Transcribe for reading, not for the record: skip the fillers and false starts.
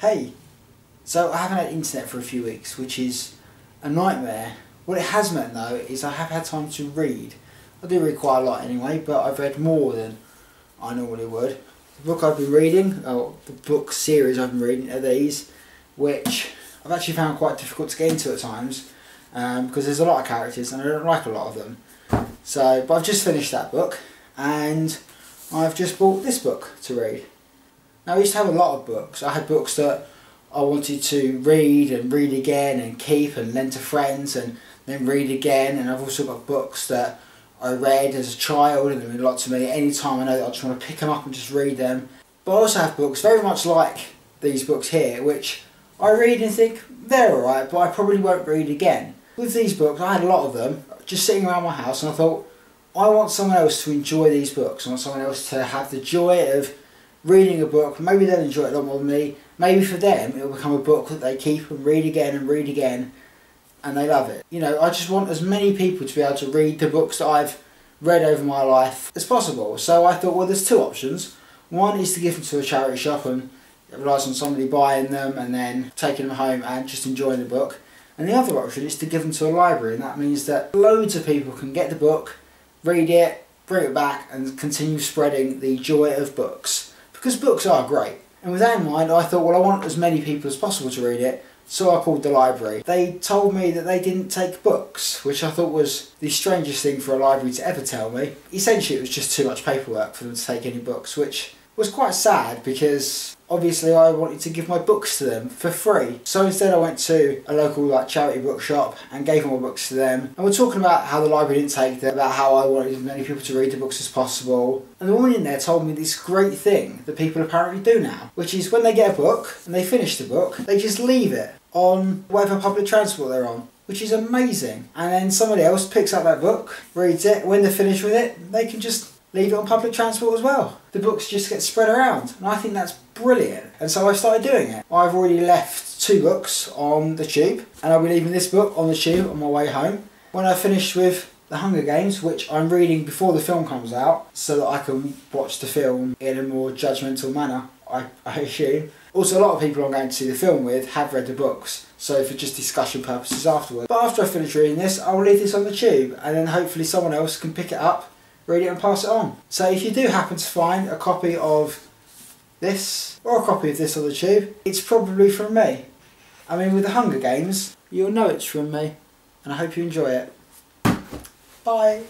Hey, so I haven't had internet for a few weeks, which is a nightmare. What it has meant though is I have had time to read. I do read quite a lot anyway, but I've read more than I normally would. The book I've been reading, or the book series I've been reading are these, which I've actually found quite difficult to get into at times, because there's a lot of characters and I don't like a lot of them. So, but I've just finished that book and I've just bought this book to read. Now I used to have a lot of books. I had books that I wanted to read and read again and keep and lend to friends and then read again, and I've also got books that I read as a child and they mean a lot to me. Any time I know that I just want to pick them up and just read them. But I also have books very much like these books here, which I read and think they're alright, but I probably won't read again. With these books, I had a lot of them just sitting around my house, and I thought, I want someone else to enjoy these books. I want someone else to have the joy of reading a book. Maybe they'll enjoy it a lot more than me. Maybe for them it'll become a book that they keep and read again and they love it. You know, I just want as many people to be able to read the books that I've read over my life as possible. So I thought, well, there's two options. One is to give them to a charity shop and it relies on somebody buying them and then taking them home and just enjoying the book. And the other option is to give them to a library, and that means that loads of people can get the book, read it, bring it back and continue spreading the joy of books. Because books are great. And with that in mind, I thought, well, I want as many people as possible to read it, so I called the library. They told me that they didn't take books, which I thought was the strangest thing for a library to ever tell me. Essentially, it was just too much paperwork for them to take any books, which was quite sad because obviously I wanted to give my books to them for free. So instead I went to a local charity bookshop and gave all my books to them. And we're talking about how the library didn't take them, about how I wanted as many people to read the books as possible. And the woman in there told me this great thing that people apparently do now, which is when they get a book and they finish the book, they just leave it on whatever public transport they're on, which is amazing. And then somebody else picks up that book, reads it, when they're finished with it, they can just leave it on public transport as well. The books just get spread around, and I think that's brilliant. And so I started doing it. I've already left 2 books on the tube, and I'll be leaving this book on the tube on my way home. When I finish with The Hunger Games, which I'm reading before the film comes out, so that I can watch the film in a more judgmental manner, I assume. Also, a lot of people I'm going to see the film with have read the books, so for just discussion purposes afterwards. But after I finish reading this, I'll leave this on the tube, and then hopefully someone else can pick it up, read it and pass it on. So if you do happen to find a copy of this, or a copy of this on the tube, it's probably from me. I mean, with The Hunger Games, you'll know it's from me, and I hope you enjoy it. Bye!